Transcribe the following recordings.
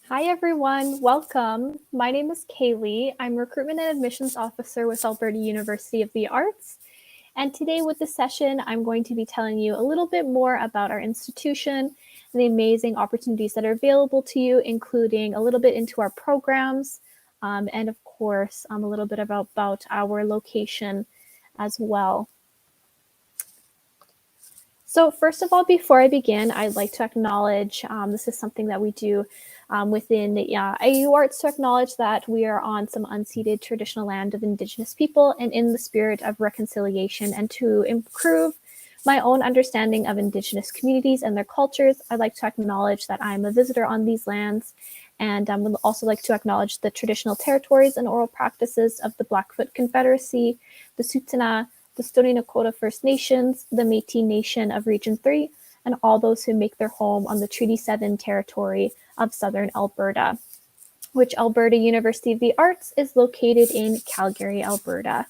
Hi everyone, welcome. My name is Kayley. I'm Recruitment and Admissions Officer with Alberta University of the Arts. And today with this session, I'm going to be telling you a little bit more about our institution and the amazing opportunities that are available to you, including a little bit into our programs, and of course, a little bit about our location as well. So first of all, before I begin, I'd like to acknowledge, this is something that we do within the AUArts, to acknowledge that we are on some unceded traditional land of Indigenous people, and in the spirit of reconciliation and to improve my own understanding of Indigenous communities and their cultures, I'd like to acknowledge that I'm a visitor on these lands, and I would also like to acknowledge the traditional territories and oral practices of the Blackfoot Confederacy, the Tsuut'ina, the Stoney Nakoda First Nations, the Métis Nation of Region 3, and all those who make their home on the Treaty 7 territory of Southern Alberta, which Alberta University of the Arts is located in Calgary, Alberta.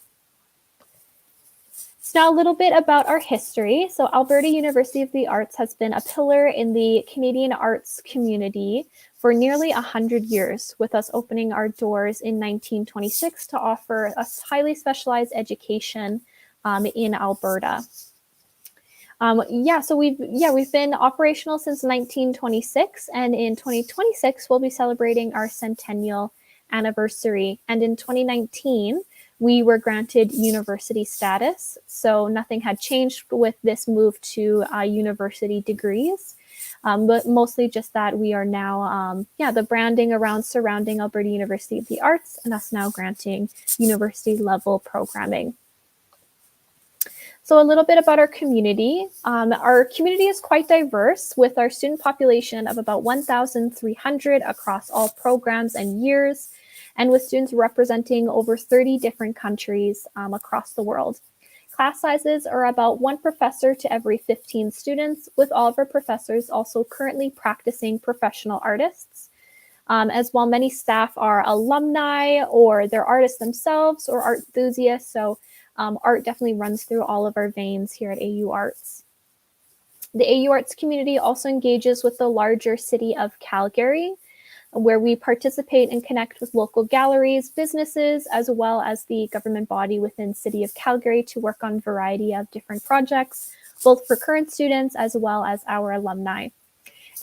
So now a little bit about our history. So Alberta University of the Arts has been a pillar in the Canadian arts community for nearly 100 years, with us opening our doors in 1926 to offer a highly specialized education in Alberta. So we've been operational since 1926, and in 2026 we'll be celebrating our centennial anniversary. And in 2019 we were granted university status, so nothing had changed with this move to university degrees, but mostly just that we are now the branding around surrounding Alberta University of the Arts, and us now granting university level programming. So a little bit about our community. Our community is quite diverse, with our student population of about 1,300 across all programs and years, and with students representing over 30 different countries across the world. Class sizes are about one professor to every 15 students, with all of our professors also currently practicing professional artists. As well, many staff are alumni, or they're artists themselves, or art enthusiasts. So art definitely runs through all of our veins here at AUArts. The AUArts community also engages with the larger city of Calgary, where we participate and connect with local galleries, businesses, as well as the government body within City of Calgary to work on a variety of different projects, both for current students as well as our alumni.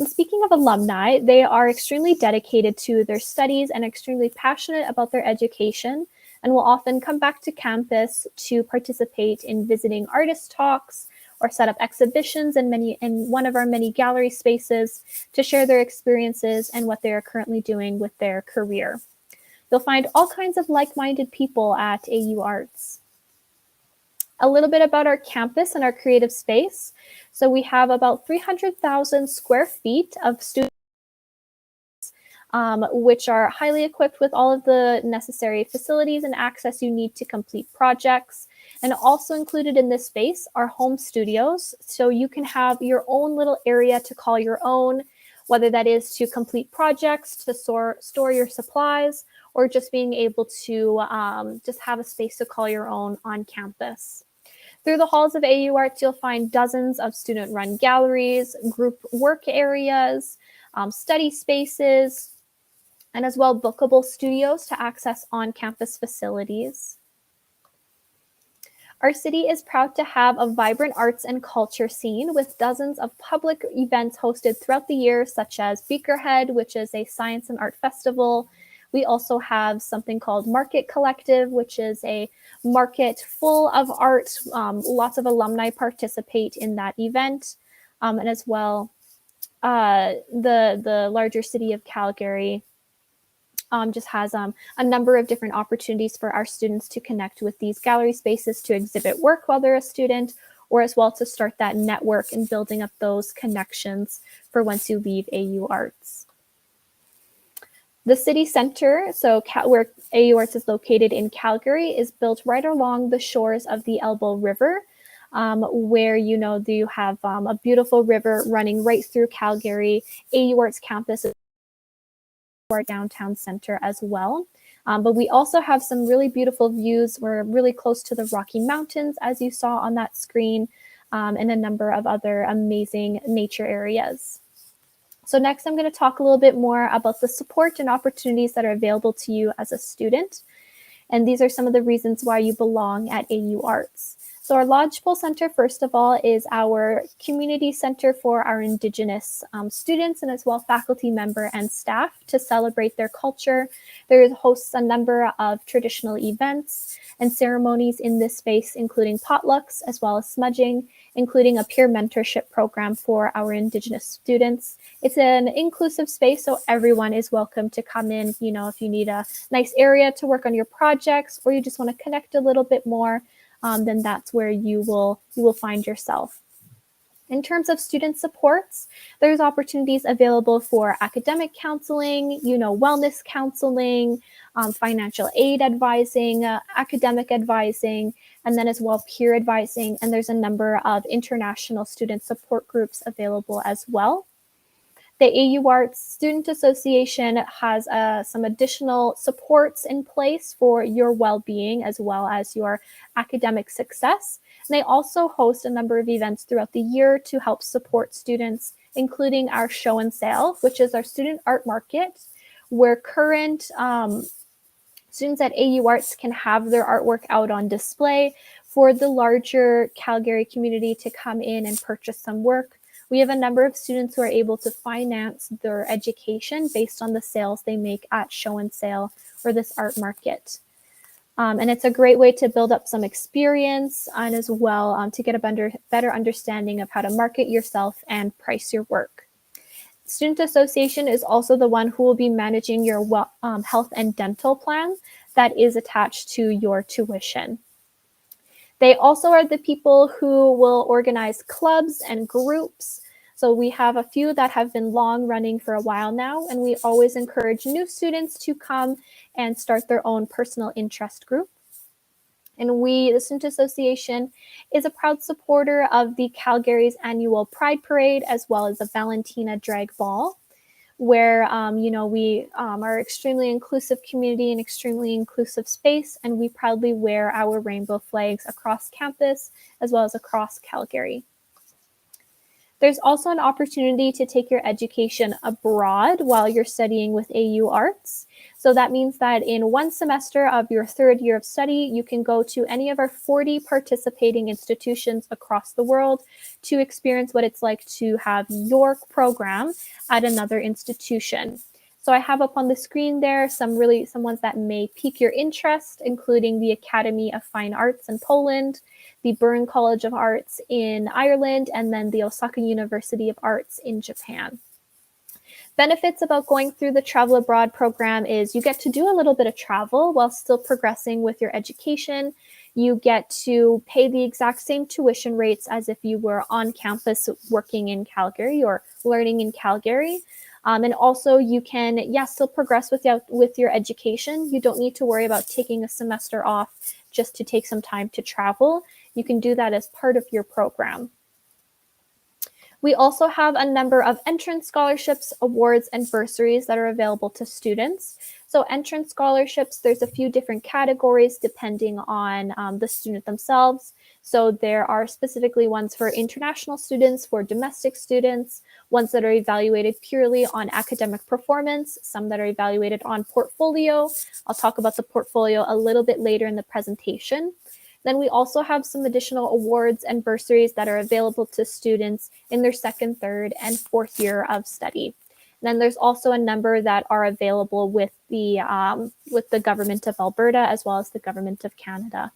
And speaking of alumni, they are extremely dedicated to their studies and extremely passionate about their education, and will often come back to campus to participate in visiting artist talks or set up exhibitions in one of our many gallery spaces to share their experiences and what they are currently doing with their career. You'll find all kinds of like-minded people at AUArts. A little bit about our campus and our creative space. So we have about 300,000 square feet of student which are highly equipped with all of the necessary facilities and access you need to complete projects. And also included in this space are home studios, so you can have your own little area to call your own, whether that is to complete projects, to store your supplies, or just being able to just have a space to call your own on campus. Through the halls of AUArts, you'll find dozens of student-run galleries, group work areas, study spaces, and as well bookable studios to access on-campus facilities. Our city is proud to have a vibrant arts and culture scene, with dozens of public events hosted throughout the year, such as Beakerhead, which is a science and art festival. We also have something called Market Collective, which is a market full of art. Lots of alumni participate in that event. And as well, the larger city of Calgary just has a number of different opportunities for our students to connect with these gallery spaces, to exhibit work while they're a student, or as well to start that network and building up those connections for once you leave AUArts. The city center, so where AUArts is located in Calgary, is built right along the shores of the Elbow River, where you have a beautiful river running right through Calgary. AUArts campus is our downtown center as well. But we also have some really beautiful views. We're really close to the Rocky Mountains, as you saw on that screen, and a number of other amazing nature areas. So next, I'm going to talk a little bit more about the support and opportunities that are available to you as a student. And these are some of the reasons why you belong at AUArts. So our Lodgepole Center, first of all, is our community center for our Indigenous students and as well faculty member and staff to celebrate their culture. There hosts a number of traditional events and ceremonies in this space, including potlucks as well as smudging, including a peer mentorship program for our Indigenous students. It's an inclusive space, so everyone is welcome to come in. You know, if you need a nice area to work on your projects or you just want to connect a little bit more, then that's where you will find yourself. In terms of student supports, there's opportunities available for academic counseling, wellness counseling, financial aid advising, academic advising, and then as well peer advising. And there's a number of international student support groups available as well. The AUArts Student Association has some additional supports in place for your well-being as well as your academic success. And they also host a number of events throughout the year to help support students, including our show and sale, which is our student art market, where current students at AUArts can have their artwork out on display for the larger Calgary community to come in and purchase some work. We have a number of students who are able to finance their education based on the sales they make at show and sale or this art market. And it's a great way to build up some experience and as well to get a better understanding of how to market yourself and price your work. Student Association is also the one who will be managing your health and dental plan that is attached to your tuition. They also are the people who will organize clubs and groups. So we have a few that have been long running for a while now, and we always encourage new students to come and start their own personal interest group. And the Student Association is a proud supporter of the Calgary's annual Pride Parade, as well as the Valentina Drag Ball, where we are extremely inclusive community and extremely inclusive space, and we proudly wear our rainbow flags across campus as well as across Calgary. There's also an opportunity to take your education abroad while you're studying with AUArts. So that means that in one semester of your third year of study, you can go to any of our 40 participating institutions across the world to experience what it's like to have your program at another institution. So I have up on the screen there some ones that may pique your interest, including the Academy of Fine Arts in Poland, the Bern College of Arts in Ireland, and then the Osaka University of Arts in Japan. Benefits about going through the Travel Abroad program is you get to do a little bit of travel while still progressing with your education. You get to pay the exact same tuition rates as if you were on campus working in Calgary or learning in Calgary. And also you can, still progress with your education. You don't need to worry about taking a semester off just to take some time to travel. You can do that as part of your program. We also have a number of entrance scholarships, awards, and bursaries that are available to students. So entrance scholarships, there's a few different categories depending on the student themselves. So there are specifically ones for international students, for domestic students, ones that are evaluated purely on academic performance, some that are evaluated on portfolio. I'll talk about the portfolio a little bit later in the presentation. Then we also have some additional awards and bursaries that are available to students in their second, third, and fourth year of study. And then there's also a number that are available with the government of Alberta as well as the government of Canada.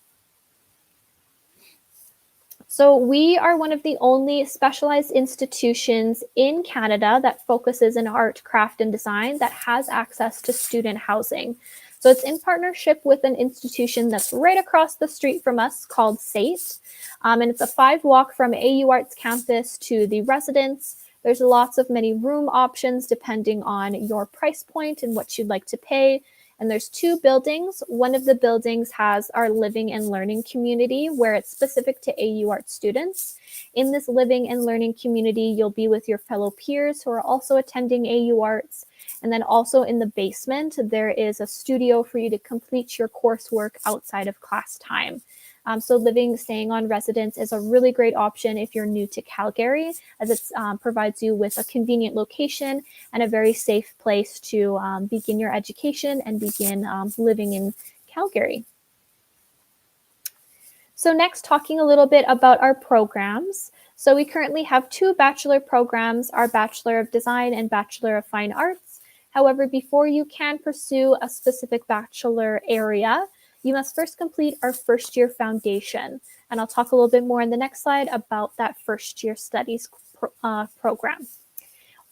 So we are one of the only specialized institutions in Canada that focuses in art, craft, and design that has access to student housing. So it's in partnership with an institution that's right across the street from us called SAIT. And it's a 5 walk from AUArts campus to the residence. There's many room options depending on your price point and what you'd like to pay. And there's 2 buildings. One of the buildings has our living and learning community where it's specific to AUArts students. In this living and learning community, you'll be with your fellow peers who are also attending AUArts. And then also in the basement, there is a studio for you to complete your coursework outside of class time. So staying on residence is a really great option if you're new to Calgary, as it provides you with a convenient location and a very safe place to begin your education and begin living in Calgary. So next, talking a little bit about our programs. So we currently have 2 bachelor programs, our Bachelor of Design and Bachelor of Fine Arts. However, before you can pursue a specific bachelor area, you must first complete our first year foundation. And I'll talk a little bit more in the next slide about that first year studies program.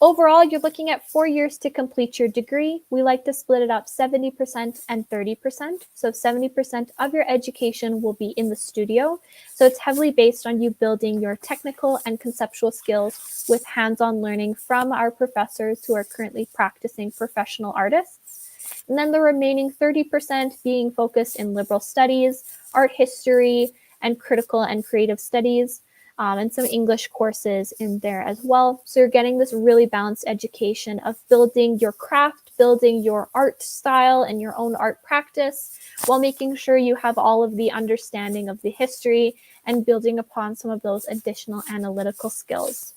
Overall, you're looking at 4 years to complete your degree. We like to split it up 70% and 30%. So 70% of your education will be in the studio. So it's heavily based on you building your technical and conceptual skills with hands-on learning from our professors who are currently practicing professional artists. And then the remaining 30% being focused in liberal studies, art history, and critical and creative studies. And some English courses in there as well. So you're getting this really balanced education of building your craft, building your art style and your own art practice, while making sure you have all of the understanding of the history and building upon some of those additional analytical skills.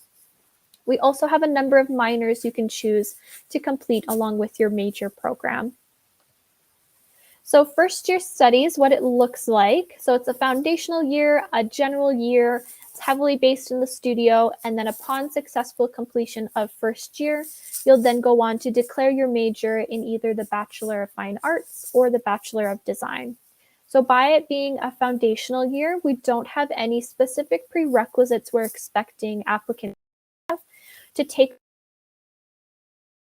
We also have a number of minors you can choose to complete along with your major program. So first year studies, what it looks like. So it's a foundational year, a general year. It's heavily based in the studio, and then upon successful completion of first year, you'll then go on to declare your major in either the Bachelor of Fine Arts or the Bachelor of Design. So by it being a foundational year, we don't have any specific prerequisites we're expecting applicants to take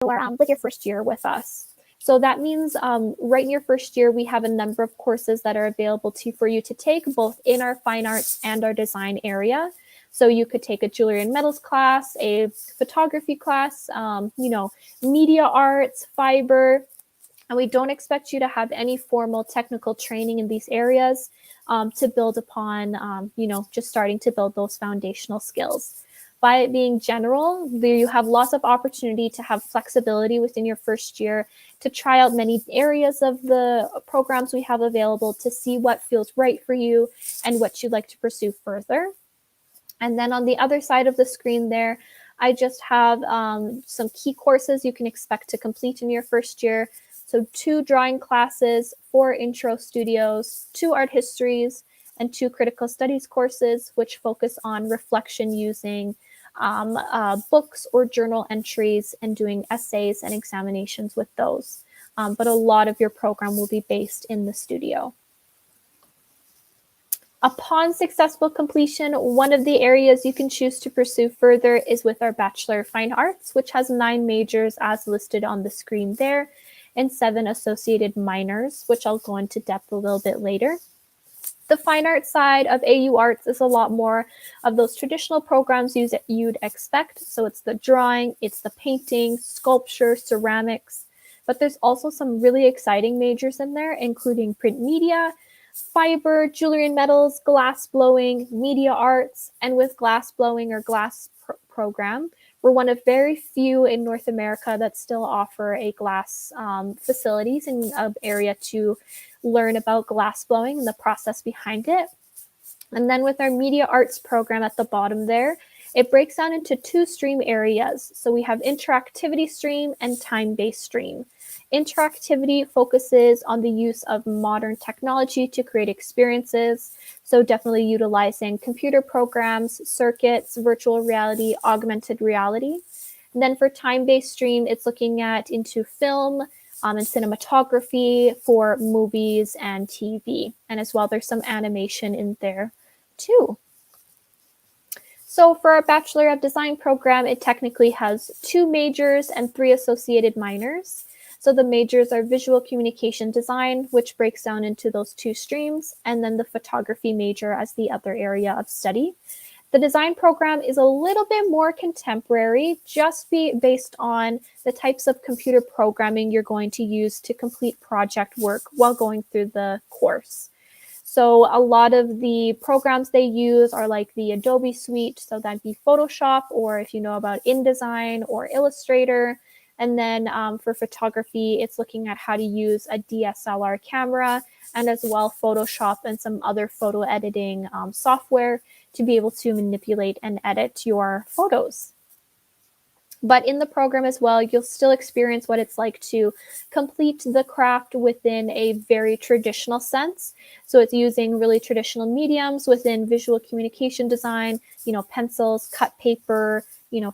with your first year with us. So that means right in your first year, we have a number of courses that are available for you to take both in our fine arts and our design area. So you could take a jewelry and metals class, a photography class, media arts, fiber, and we don't expect you to have any formal technical training in these areas to build upon, just starting to build those foundational skills. By it being general, you have lots of opportunity to have flexibility within your first year to try out many areas of the programs we have available to see what feels right for you and what you'd like to pursue further. And then on the other side of the screen there, I just have some key courses you can expect to complete in your first year. So 2 drawing classes, 4 intro studios, 2 art histories, and 2 critical studies courses, which focus on reflection using books or journal entries and doing essays and examinations with those. But a lot of your program will be based in the studio. Upon successful completion, one of the areas you can choose to pursue further is with our Bachelor of Fine Arts, which has 9 majors as listed on the screen there, and 7 associated minors, which I'll go into depth a little bit later. The fine arts side of AUArts is a lot more of those traditional programs you'd expect. So it's the drawing, it's the painting, sculpture, ceramics, but there's also some really exciting majors in there, including print media, fiber, jewelry and metals, glass blowing, media arts, and with glass blowing or glass program, we're one of very few in North America that still offer a glass facilities in an area to learn about glass blowing and the process behind it. And then with our media arts program at the bottom there, it breaks down into 2 stream areas. So we have interactivity stream and time-based stream. Interactivity focuses on the use of modern technology to create experiences. So definitely utilizing computer programs, circuits, virtual reality, augmented reality. And then for time-based stream, it's looking into film and cinematography for movies and TV. And as well, there's some animation in there too. So for our Bachelor of Design program, it technically has 2 majors and 3 associated minors. So the majors are visual communication design, which breaks down into those 2 streams, and then the photography major as the other area of study. The design program is a little bit more contemporary, just based on the types of computer programming you're going to use to complete project work while going through the course. So a lot of the programs they use are like the Adobe suite, so that'd be Photoshop, or if you know about InDesign or Illustrator. And then for photography, it's looking at how to use a DSLR camera and as well Photoshop and some other photo editing software to be able to manipulate and edit your photos. But in the program as well, you'll still experience what it's like to complete the craft within a very traditional sense. So it's using really traditional mediums within visual communication design, pencils, cut paper,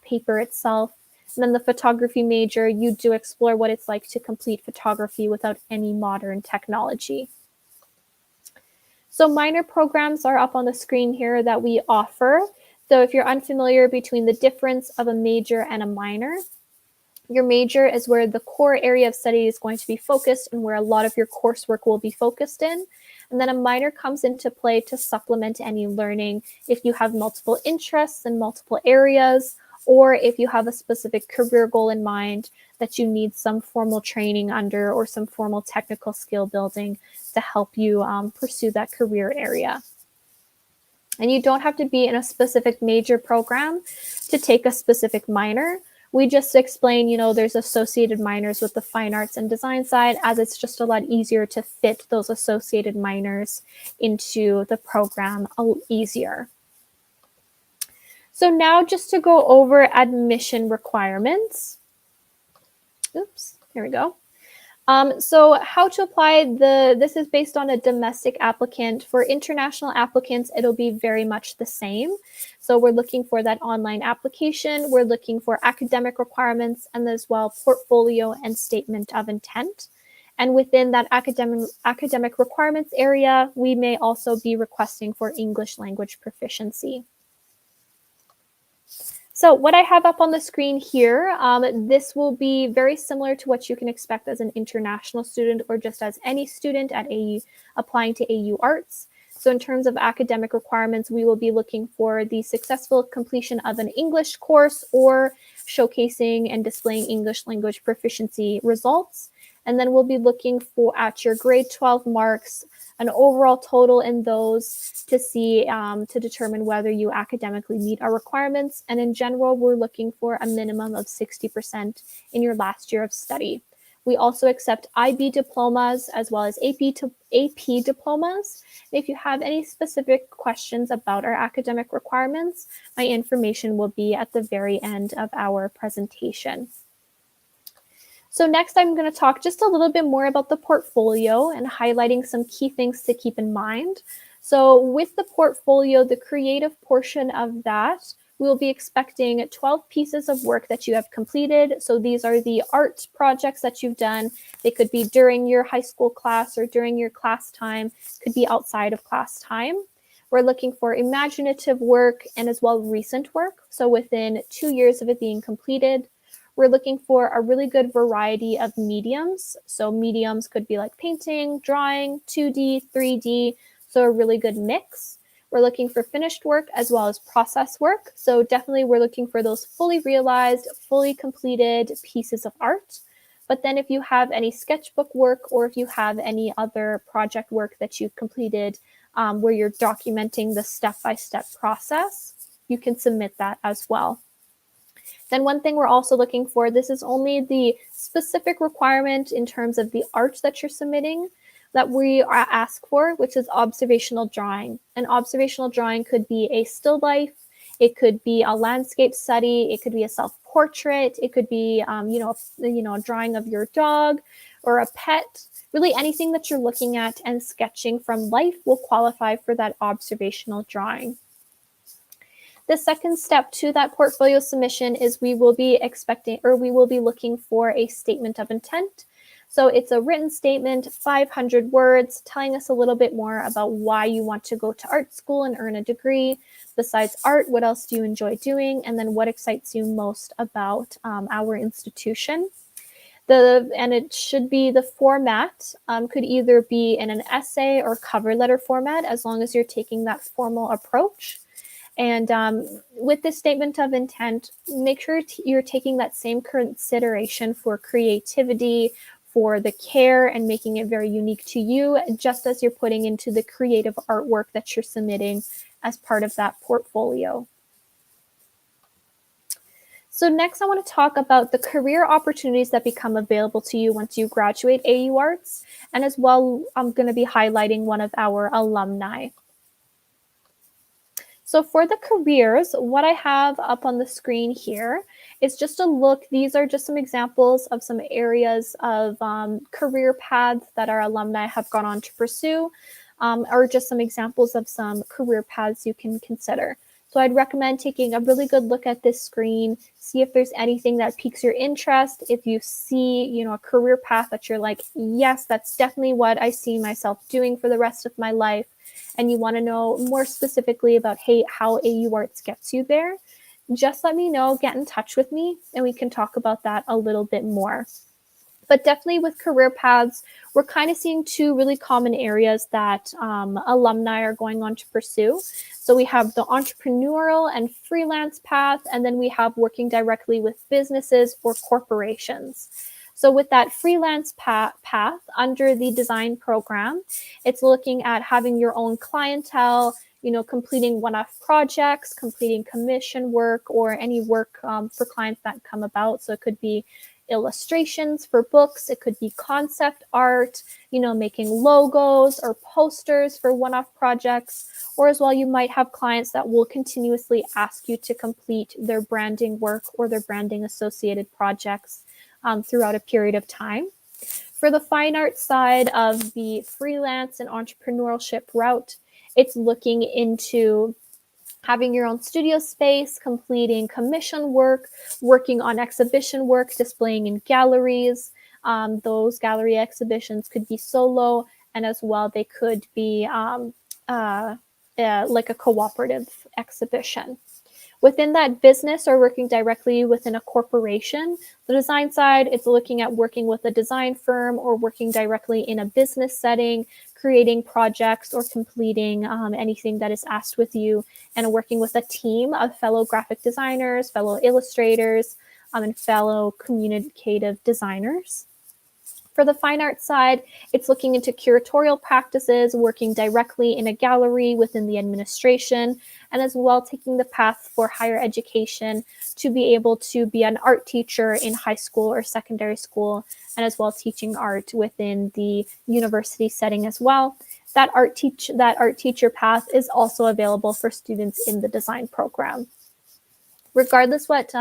paper itself. And then the photography major, you do explore what it's like to complete photography without any modern technology. So minor programs are up on the screen here that we offer. So if you're unfamiliar between the difference of a major and a minor, your major is where the core area of study is going to be focused and where a lot of your coursework will be focused in. And then a minor comes into play to supplement any learning if you have multiple interests in multiple areas, or if you have a specific career goal in mind that you need some formal training under or some formal technical skill building to help you pursue that career area. And you don't have to be in a specific major program to take a specific minor. We just explain, there's associated minors with the fine arts and design side, as it's just a lot easier to fit those associated minors into the program easier. So now just to go over admission requirements. Oops, here we go. So how to apply this is based on a domestic applicant. For international applicants, it'll be very much the same. So we're looking for that online application. We're looking for academic requirements and as well portfolio and statement of intent. And within that academic requirements area, we may also be requesting for English language proficiency. So what I have up on the screen here, this will be very similar to what you can expect as an international student or just as any student at applying to AUArts. So in terms of academic requirements, we will be looking for the successful completion of an English course or showcasing and displaying English language proficiency results. And then we'll be looking at your grade 12 marks, an overall total in those to see, to determine whether you academically meet our requirements. And in general, we're looking for a minimum of 60% in your last year of study. We also accept IB diplomas as well as AP diplomas. If you have any specific questions about our academic requirements, my information will be at the very end of our presentation. So next, I'm going to talk just a little bit more about the portfolio and highlighting some key things to keep in mind. So with the portfolio, the creative portion of that, we'll be expecting 12 pieces of work that you have completed. So these are the art projects that you've done. They could be during your high school class or during your class time, could be outside of class time. We're looking for imaginative work and as well recent work. So within 2 years of it being completed. We're looking for a really good variety of mediums. So mediums could be like painting, drawing, 2D, 3D, so a really good mix. We're looking for finished work as well as process work. So definitely we're looking for those fully realized, fully completed pieces of art. But then if you have any sketchbook work or if you have any other project work that you've completed where you're documenting the step-by-step process, you can submit that as well. Then one thing we're also looking for, this is only the specific requirement in terms of the art that you're submitting that we ask for, which is observational drawing. An observational drawing could be a still life, it could be a landscape study, it could be a self-portrait, it could be a drawing of your dog or a pet. Really anything that you're looking at and sketching from life will qualify for that observational drawing. The second step to that portfolio submission is we will be looking for a statement of intent. So it's a written statement, 500 words, telling us a little bit more about why you want to go to art school and earn a degree. Besides art, what else do you enjoy doing? And then what excites you most about our institution? And it should be the format, could either be in an essay or cover letter format, as long as you're taking that formal approach. And with this statement of intent, make sure you're taking that same consideration for creativity, for the care, and making it very unique to you, just as you're putting into the creative artwork that you're submitting as part of that portfolio. So next I want to talk about the career opportunities that become available to you once you graduate AUArts, and as well I'm going to be highlighting one of our alumni. So for the careers, what I have up on the screen here is just a look. These are just some examples of some areas of career paths that our alumni have gone on to pursue, or just some examples of some career paths you can consider. So I'd recommend taking a really good look at this screen, see if there's anything that piques your interest. If you see, a career path that you're like, yes, that's definitely what I see myself doing for the rest of my life, and you want to know more specifically about, hey, how AUArts gets you there, just let me know, get in touch with me, and we can talk about that a little bit more. But definitely with career paths, we're kind of seeing two really common areas that alumni are going on to pursue. So we have the entrepreneurial and freelance path, and then we have working directly with businesses or corporations. So with that freelance path under the design program, it's looking at having your own clientele, completing one-off projects, completing commission work, or any work for clients that come about. So it could be illustrations for books, it could be concept art, making logos or posters for one-off projects, or as well you might have clients that will continuously ask you to complete their branding work or their branding associated projects throughout a period of time. For the fine art side of the freelance and entrepreneurship route, it's looking into having your own studio space, completing commission work, working on exhibition work, displaying in galleries. Those gallery exhibitions could be solo, and as well they could be like a cooperative exhibition. Within that business or working directly within a corporation, the design side, it's looking at working with a design firm or working directly in a business setting, creating projects or completing anything that is asked with you, and working with a team of fellow graphic designers, fellow illustrators, and fellow communicative designers. For the fine art side, it's looking into curatorial practices, working directly in a gallery within the administration, and as well taking the path for higher education to be able to be an art teacher in high school or secondary school, and as well teaching art within the university setting as well. That art teacher path is also available for students in the design program. Regardless what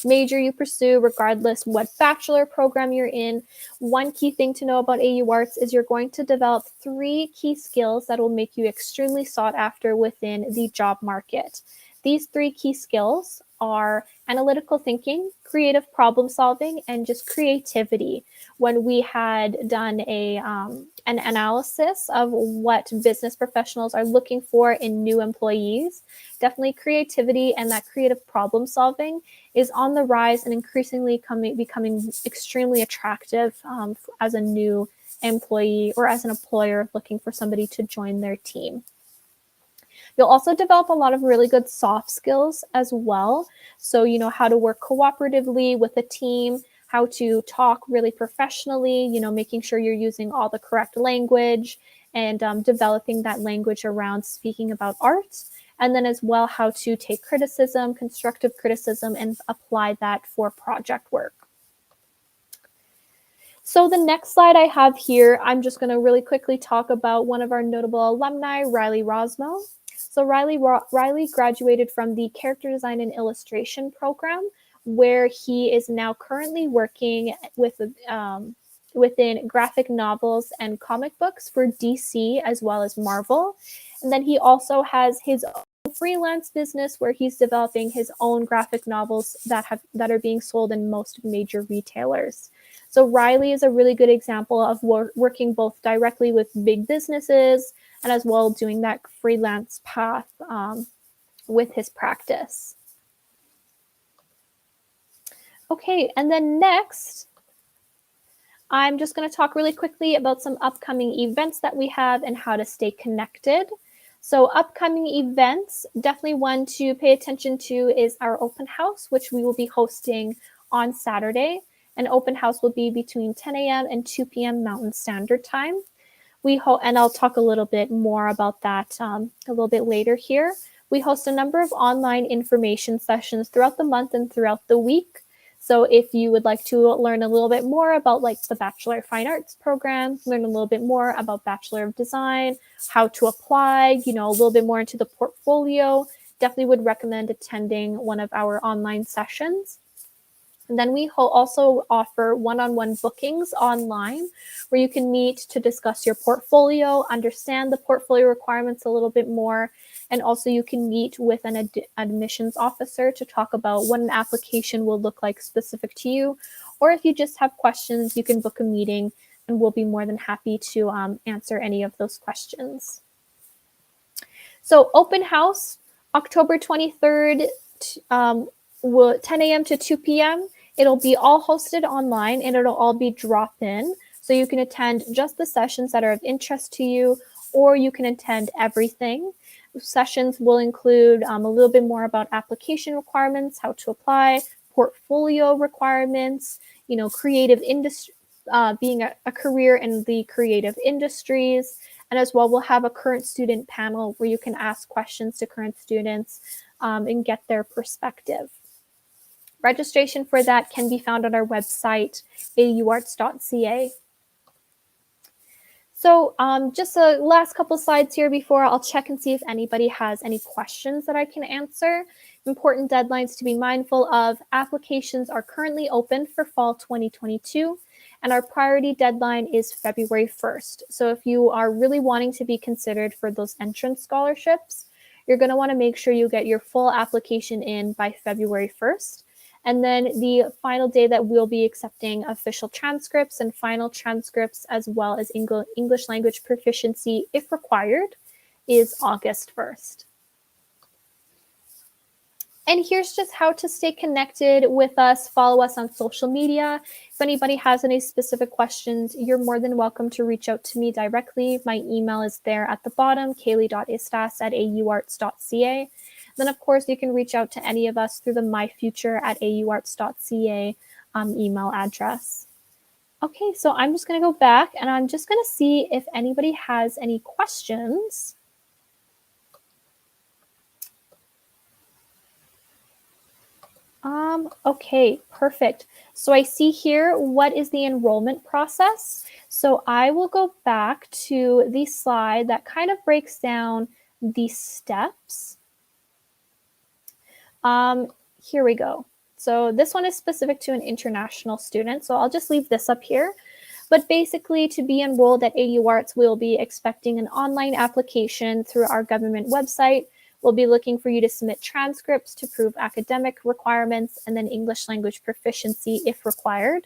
major you pursue, regardless what bachelor program you're in, one key thing to know about AUArts is you're going to develop 3 key skills that will make you extremely sought after within the job market. These 3 key skills are analytical thinking, creative problem solving, and just creativity. When we had done an analysis of what business professionals are looking for in new employees, definitely creativity and that creative problem solving is on the rise and increasingly becoming extremely attractive as a new employee or as an employer looking for somebody to join their team. You'll also develop a lot of really good soft skills as well. So, how to work cooperatively with a team, how to talk really professionally, making sure you're using all the correct language and developing that language around speaking about art. And then as well, how to take criticism, constructive criticism, and apply that for project work. So the next slide I have here, I'm just going to really quickly talk about one of our notable alumni, Riley Rosmah. So Riley graduated from the Character Design and Illustration program, where he is now currently working with within graphic novels and comic books for DC as well as Marvel. And then he also has his own freelance business where he's developing his own graphic novels that are being sold in most major retailers. So Riley is a really good example of working both directly with big businesses and as well doing that freelance path with his practice. Okay, and then next, I'm just going to talk really quickly about some upcoming events that we have and how to stay connected. So upcoming events, definitely one to pay attention to is our open house, which we will be hosting on Saturday. An open house will be between 10 a.m. and 2 p.m. Mountain Standard Time. And I'll talk a little bit more about that a little bit later here. We host a number of online information sessions throughout the month and throughout the week. So if you would like to learn a little bit more about like the Bachelor of Fine Arts program, learn a little bit more about Bachelor of Design, how to apply, a little bit more into the portfolio, definitely would recommend attending one of our online sessions. And then we also offer one-on-one bookings online where you can meet to discuss your portfolio, understand the portfolio requirements a little bit more, and also you can meet with an admissions officer to talk about what an application will look like specific to you. Or if you just have questions, you can book a meeting and we'll be more than happy to answer any of those questions. So open house, October 23rd, 10 a.m. to 2 p.m. It'll be all hosted online and it'll all be drop-in. So you can attend just the sessions that are of interest to you, or you can attend everything. Sessions will include a little bit more about application requirements, how to apply, portfolio requirements, creative industry, being a career in the creative industries. And as well, we'll have a current student panel where you can ask questions to current students and get their perspective. Registration for that can be found on our website, AUArts.ca. So just a last couple slides here before I'll check and see if anybody has any questions that I can answer. Important deadlines to be mindful of. Applications are currently open for fall 2022, and our priority deadline is February 1st. So if you are really wanting to be considered for those entrance scholarships, you're going to want to make sure you get your full application in by February 1st. And then the final day that we'll be accepting official transcripts and final transcripts, as well as English language proficiency, if required, is August 1st. And here's just how to stay connected with us. Follow us on social media. If anybody has any specific questions, you're more than welcome to reach out to me directly. My email is there at the bottom, kayley.istace@auarts.ca. Then, of course, you can reach out to any of us through the myfuture@auarts.ca email address. Okay, so I'm just going to go back and I'm just going to see if anybody has any questions. Okay, perfect. So I see here, what is the enrollment process? So I will go back to the slide that kind of breaks down the steps. Here we go. So this one is specific to an international student. So I'll just leave this up here. But basically, to be enrolled at AUArts, we'll be expecting an online application through our government website. We'll be looking for you to submit transcripts to prove academic requirements and then English language proficiency if required.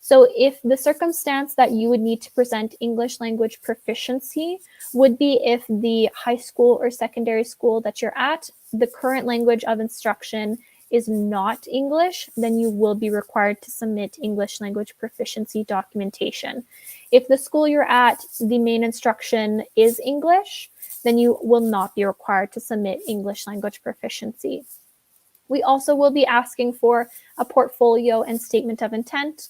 So if the circumstance that you would need to present English language proficiency would be if the high school or secondary school that you're at, the current language of instruction is not English, then you will be required to submit English language proficiency documentation. If the school you're at, the main instruction is English, then you will not be required to submit English language proficiency. We also will be asking for a portfolio and statement of intent,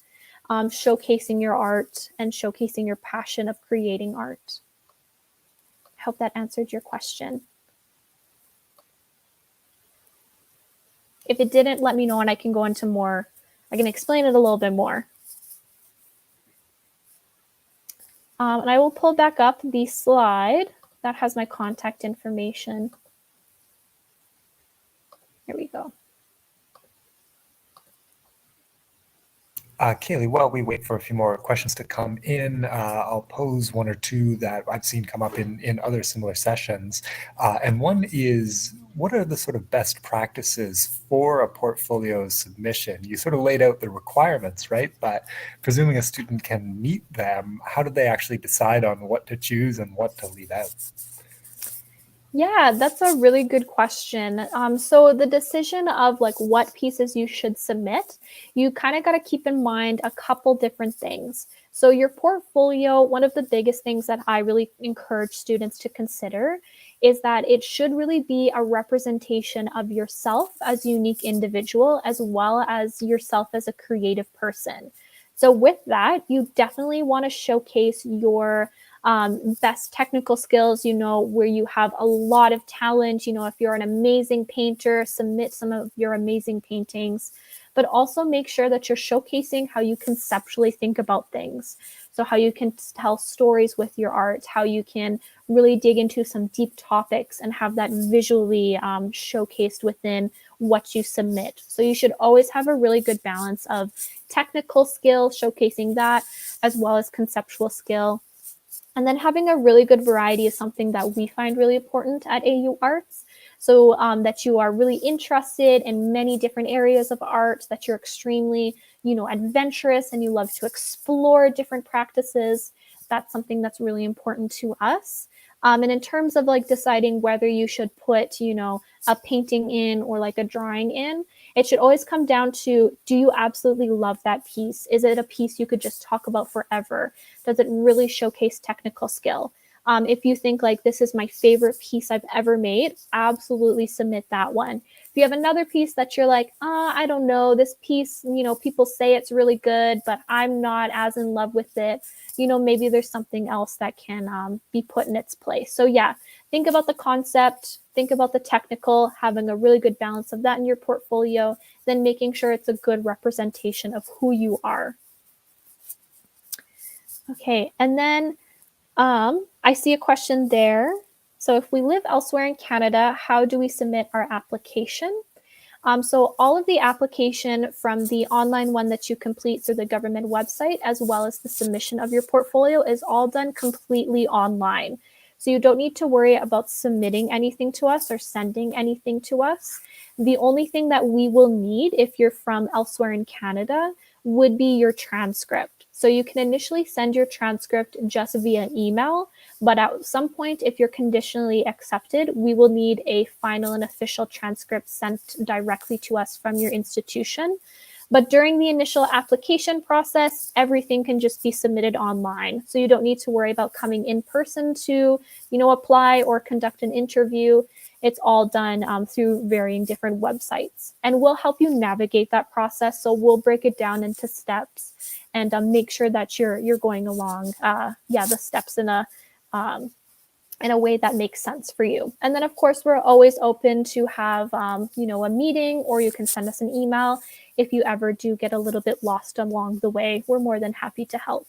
showcasing your art and showcasing your passion of creating art. I hope that answered your question. If it didn't, let me know and I can go into more. I can explain it a little bit more. And I will pull back up the slide that has my contact information. Here we go. Kayley, while we wait for a few more questions to come in, I'll pose one or two that I've seen come up in other similar sessions. And one is, what are the sort of best practices for a portfolio submission? You sort of laid out the requirements, right? But presuming a student can meet them, how do they actually decide on what to choose and what to leave out? Yeah, that's a really good question. So the decision of like what pieces you should submit, you kind of got to keep in mind a couple different things. So your portfolio, one of the biggest things that I really encourage students to consider is that it should really be a representation of yourself as a unique individual, as well as yourself as a creative person. So with that, you definitely want to showcase your best technical skills, where you have a lot of talent. If you're an amazing painter, submit some of your amazing paintings, but also make sure that you're showcasing how you conceptually think about things. So how you can tell stories with your art, how you can really dig into some deep topics and have that visually showcased within what you submit. So you should always have a really good balance of technical skill, showcasing that, as well as conceptual skill. And then having a really good variety is something that we find really important at AUArts. So that you are really interested in many different areas of art, that you're extremely, adventurous and you love to explore different practices. That's something that's really important to us. And in terms of like deciding whether you should put, a painting in or like a drawing in, it should always come down to, do you absolutely love that piece? Is it a piece you could just talk about forever? Does it really showcase technical skill? If you think like, this is my favorite piece I've ever made, absolutely submit that one. If you have another piece that you're like, I don't know, this piece, people say it's really good, but I'm not as in love with it, maybe there's something else that can be put in its place. So yeah, think about the concept, think about the technical, having a really good balance of that in your portfolio, then making sure it's a good representation of who you are. Okay, and then I see a question there. So if we live elsewhere in Canada, how do we submit our application? So all of the application, from the online one that you complete through the government website, as well as the submission of your portfolio, is all done completely online. So you don't need to worry about submitting anything to us or sending anything to us. The only thing that we will need if you're from elsewhere in Canada would be your transcript. So you can initially send your transcript just via email, but at some point, if you're conditionally accepted, we will need a final and official transcript sent directly to us from your institution. But during the initial application process, everything can just be submitted online. So you don't need to worry about coming in person to, apply or conduct an interview. It's all done through varying different websites. And we'll help you navigate that process. So we'll break it down into steps and make sure that you're going along, the steps in a way that makes sense for you. And then, of course, we're always open to have, a meeting, or you can send us an email. If you ever do get a little bit lost along the way, we're more than happy to help.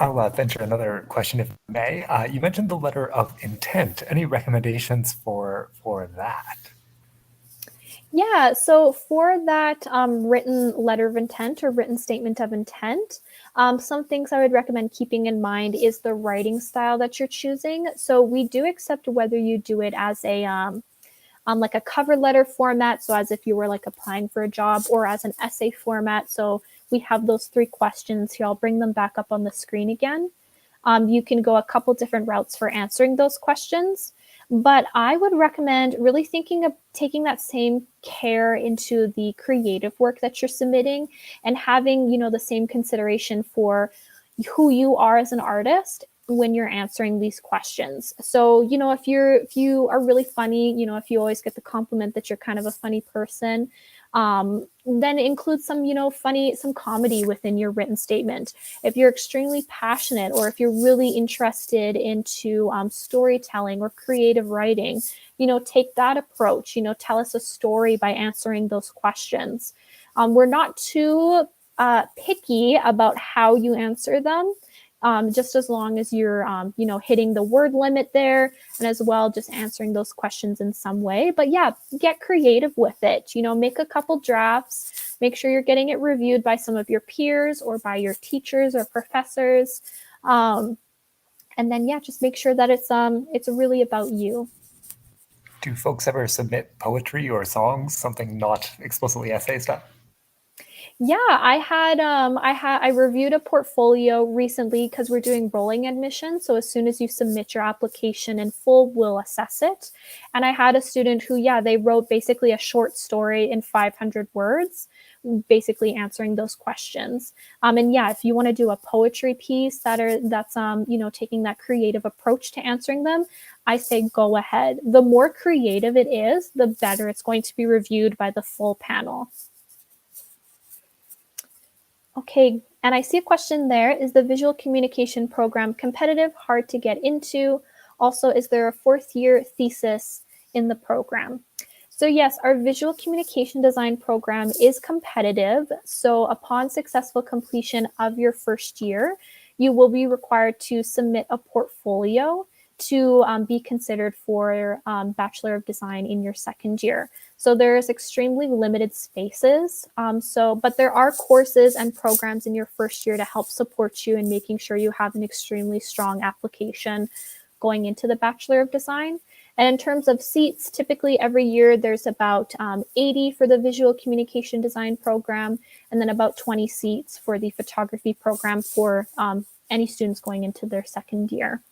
I'll venture another question, if I may. You mentioned the letter of intent. Any recommendations for that? Yeah, so for that written letter of intent or written statement of intent, some things I would recommend keeping in mind is the writing style that you're choosing. So we do accept whether you do it as a like a cover letter format, so as if you were like applying for a job, or as an essay format. So we have those 3 questions here. I'll bring them back up on the screen again. You can go a couple different routes for answering those questions, but I would recommend really thinking of taking that same care into the creative work that you're submitting, and having, the same consideration for who you are as an artist when you're answering these questions. So, if you are really funny, if you always get the compliment that you're kind of a funny person, then include some, some comedy within your written statement. If you're extremely passionate, or if you're really interested into storytelling or creative writing, take that approach. Tell us a story by answering those questions. We're not too picky about how you answer them. Just as long as you're, hitting the word limit there, and as well just answering those questions in some way. But yeah, get creative with it. Make a couple drafts. Make sure you're getting it reviewed by some of your peers or by your teachers or professors. And then, yeah, just make sure that it's really about you. Do folks ever submit poetry or songs, something not explicitly essay stuff? Yeah, I reviewed a portfolio recently because we're doing rolling admission. So as soon as you submit your application in full, we'll assess it. And I had a student who, they wrote basically a short story in 500 words, basically answering those questions. And yeah, if you want to do a poetry piece that's taking that creative approach to answering them, I say go ahead. The more creative it is, the better it's going to be reviewed by the full panel. Okay, and I see a question there. Is the visual communication program competitive, hard to get into? Also, is there a fourth year thesis in the program? So yes, our visual communication design program is competitive. So upon successful completion of your first year, you will be required to submit a portfolio to be considered for Bachelor of Design in your second year. So there's extremely limited spaces. But there are courses and programs in your first year to help support you in making sure you have an extremely strong application going into the Bachelor of Design. And in terms of seats, typically every year there's about 80 for the visual communication design program, and then about 20 seats for the photography program for any students going into their second year.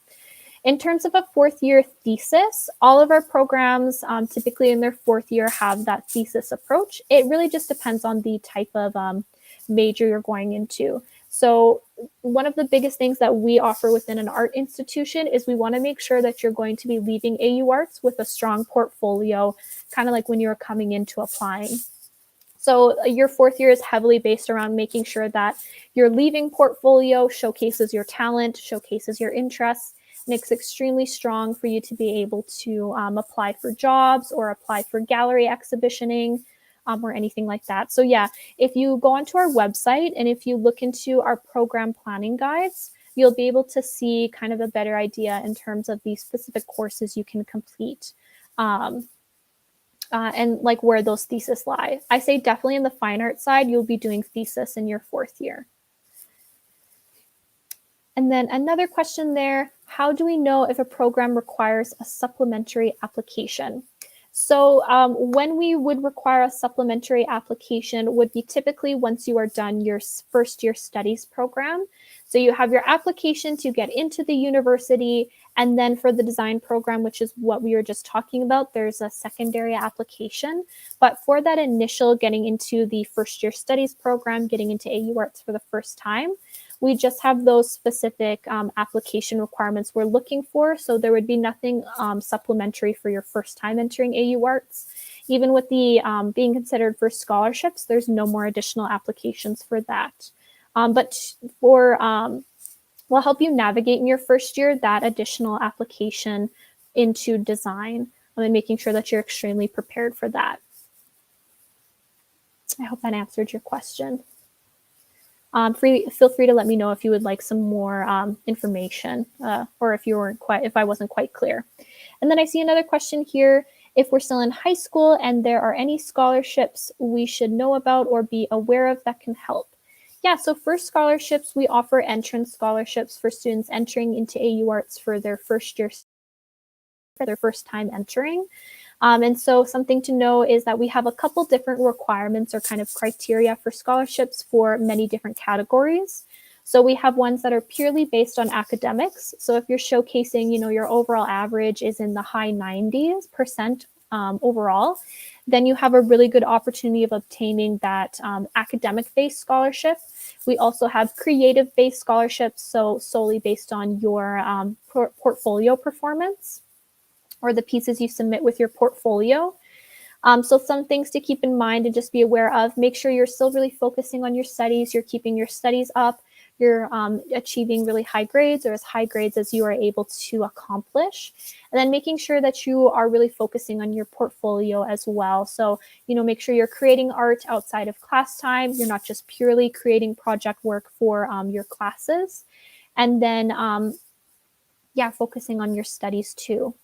In terms of a fourth year thesis, all of our programs typically in their fourth year have that thesis approach. It really just depends on the type of major you're going into. So one of the biggest things that we offer within an art institution is we want to make sure that you're going to be leaving AUArts with a strong portfolio, kind of like when you're coming into applying. So your fourth year is heavily based around making sure that your leaving portfolio showcases your talent, showcases your interests, and it's extremely strong for you to be able to apply for jobs or apply for gallery exhibitioning or anything like that. So yeah, if you go onto our website and if you look into our program planning guides, you'll be able to see kind of a better idea in terms of the specific courses you can complete. And like where those theses lie. I say definitely in the fine art side, you'll be doing thesis in your fourth year. And then another question there, how do we know if a program requires a supplementary application? So when we would require a supplementary application would be typically once you are done your first year studies program. So you have your application to get into the university, and then for the design program, which is what we were just talking about, there's a secondary application. But for that initial getting into the first year studies program, getting into AUArts for the first time, we just have those specific application requirements we're looking for. So there would be nothing supplementary for your first time entering AUArts. Even with the being considered for scholarships, there's no more additional applications for that. But for will help you navigate in your first year that additional application into design and making sure that you're extremely prepared for that. I hope that answered your question. Feel free to let me know if you would like some more information or if I wasn't quite clear. And then I see another question here. If we're still in high school and there are any scholarships we should know about or be aware of that can help. Yeah, so for scholarships, we offer entrance scholarships for students entering into AUArts for their first year, for their first time entering. And so something to know is that we have a couple different requirements or kind of criteria for scholarships for many different categories. So we have ones that are purely based on academics. So if you're showcasing, your overall average is in the high 90% overall, then you have a really good opportunity of obtaining that academic-based scholarship. We also have creative-based scholarships, so solely based on your portfolio performance or the pieces you submit with your portfolio. So some things to keep in mind and just be aware of. Make sure you're still really focusing on your studies. You're keeping your studies up. You're achieving really high grades or as high grades as you are able to accomplish. And then making sure that you are really focusing on your portfolio as well. So, make sure you're creating art outside of class time. You're not just purely creating project work for your classes. And then, focusing on your studies too.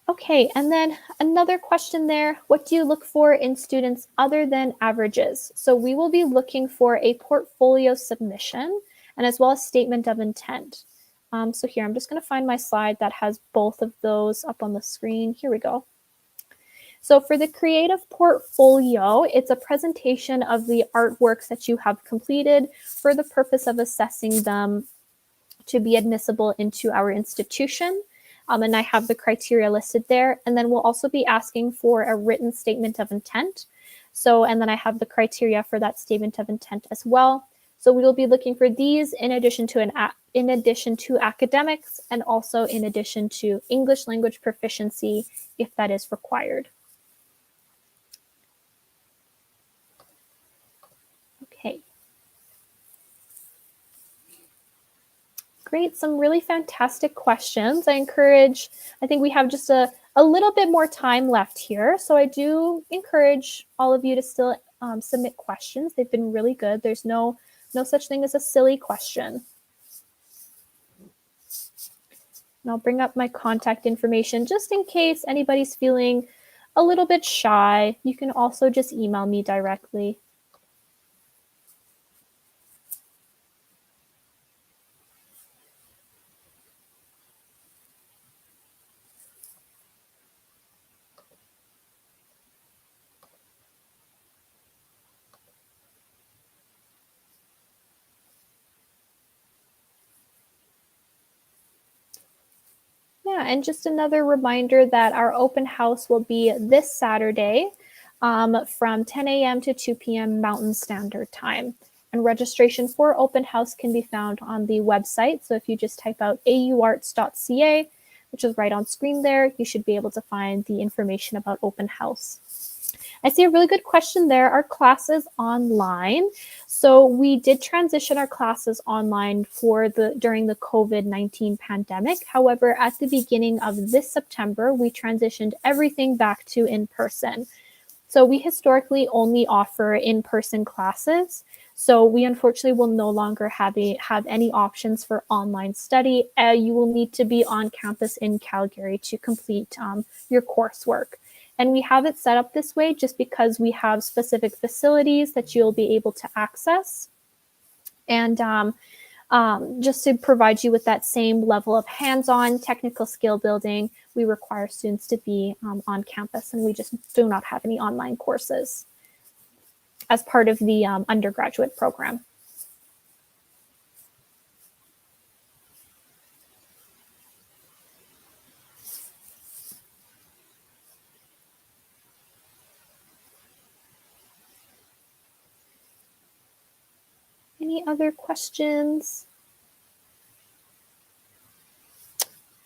Okay, and then another question there, what do you look for in students other than averages? So we will be looking for a portfolio submission and as well as statement of intent. So here, I'm just going to find my slide that has both of those up on the screen. Here we go. So for the creative portfolio, it's a presentation of the artworks that you have completed for the purpose of assessing them to be admissible into our institution. And I have the criteria listed there. And then we'll also be asking for a written statement of intent. And then I have the criteria for that statement of intent as well. So we will be looking for these in addition to academics and also in addition to English language proficiency if that is required. Great, some really fantastic questions. I think we have just a little bit more time left here. So I do encourage all of you to still submit questions. They've been really good. There's no such thing as a silly question. And I'll bring up my contact information just in case anybody's feeling a little bit shy. You can also just email me directly. Yeah, and just another reminder that our open house will be this Saturday from 10 a.m. to 2 p.m. Mountain Standard Time. And registration for open house can be found on the website. So if you just type out AUArts.ca, which is right on screen there, you should be able to find the information about open house. I see a really good question there. Are classes online? So we did transition our classes online during the COVID-19 pandemic. However, at the beginning of this September, we transitioned everything back to in-person. So we historically only offer in-person classes. So we unfortunately will no longer have any options for online study. You will need to be on campus in Calgary to complete your coursework. And we have it set up this way just because we have specific facilities that you'll be able to access. And just to provide you with that same level of hands-on technical skill building, we require students to be on campus, and we just do not have any online courses as part of the undergraduate program. Any other questions?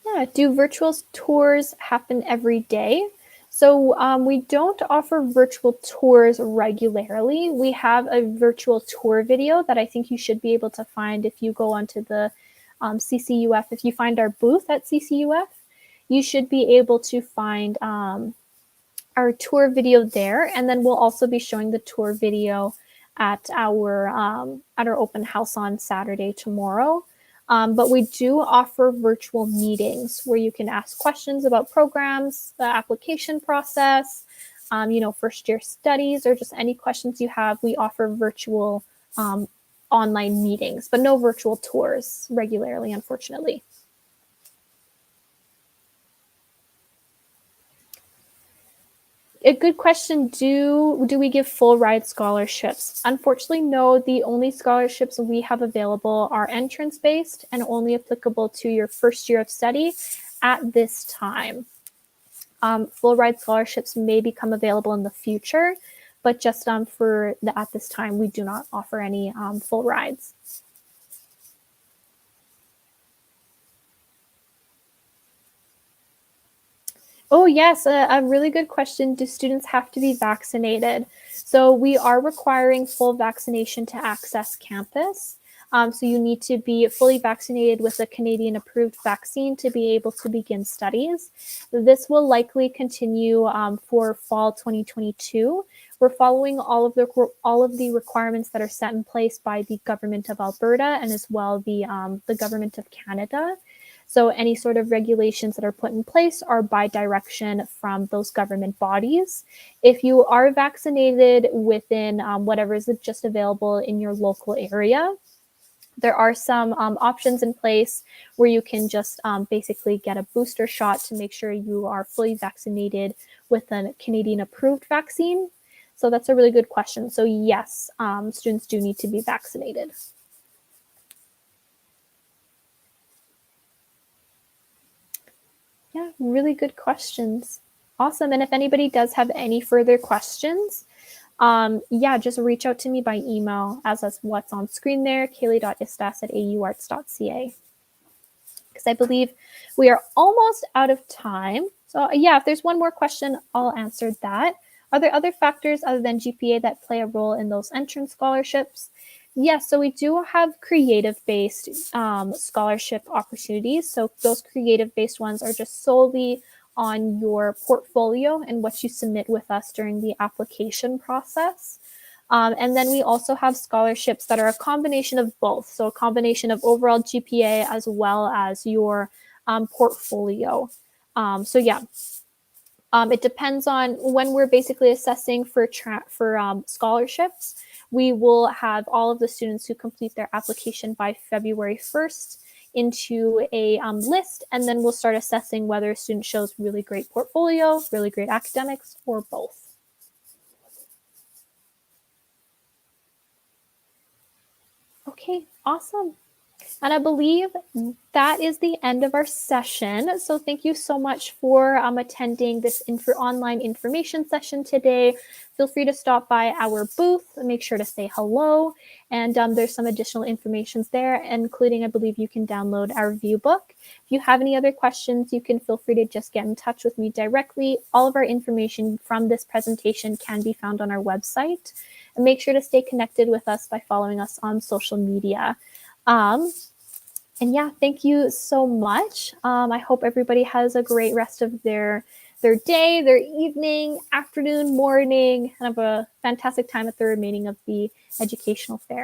Yeah, do virtual tours happen every day? So we don't offer virtual tours regularly. We have a virtual tour video that I think you should be able to find if you go onto the CCUF. If you find our booth at CCUF, you should be able to find our tour video there. And then we'll also be showing the tour video at our open house on Saturday tomorrow. But we do offer virtual meetings where you can ask questions about programs, the application process, first year studies, or just any questions you have. We offer virtual online meetings, but no virtual tours regularly, unfortunately. A good question, do we give full ride scholarships? Unfortunately, no. The only scholarships we have available are entrance-based and only applicable to your first year of study at this time. Full ride scholarships may become available in the future, but just at this time, we do not offer any full rides. Oh, yes, a really good question. Do students have to be vaccinated? So we are requiring full vaccination to access campus. So you need to be fully vaccinated with a Canadian approved vaccine to be able to begin studies. This will likely continue for fall 2022. We're following all of the requirements that are set in place by the government of Alberta and as well the government of Canada. So any sort of regulations that are put in place are by direction from those government bodies. If you are vaccinated within whatever is just available in your local area, there are some options in place where you can just basically get a booster shot to make sure you are fully vaccinated with a Canadian approved vaccine. So that's a really good question. So yes, students do need to be vaccinated. Yeah, really good questions. Awesome. And if anybody does have any further questions, just reach out to me by email as what's on screen there, kayley.istace@auarts.ca. Because I believe we are almost out of time. So yeah, if there's one more question, I'll answer that. Are there other factors other than GPA that play a role in those entrance scholarships? Yes, so we do have creative-based scholarship opportunities. So those creative-based ones are just solely on your portfolio and what you submit with us during the application process. And then we also have scholarships that are a combination of both. So a combination of overall GPA as well as your portfolio. So yeah, it depends on when we're basically assessing for scholarships. We will have all of the students who complete their application by February 1st into a list, and then we'll start assessing whether a student shows really great portfolio, really great academics, or both. Okay, awesome. And I believe that is the end of our session. So thank you so much for attending this online information session today. Feel free to stop by our booth and make sure to say hello. And there's some additional information there, including I believe you can download our view book. If you have any other questions, you can feel free to just get in touch with me directly. All of our information from this presentation can be found on our website. And make sure to stay connected with us by following us on social media. And yeah, thank you so much. I hope everybody has a great rest of their day, their evening, afternoon, morning, and have a fantastic time at the remaining of the educational fair.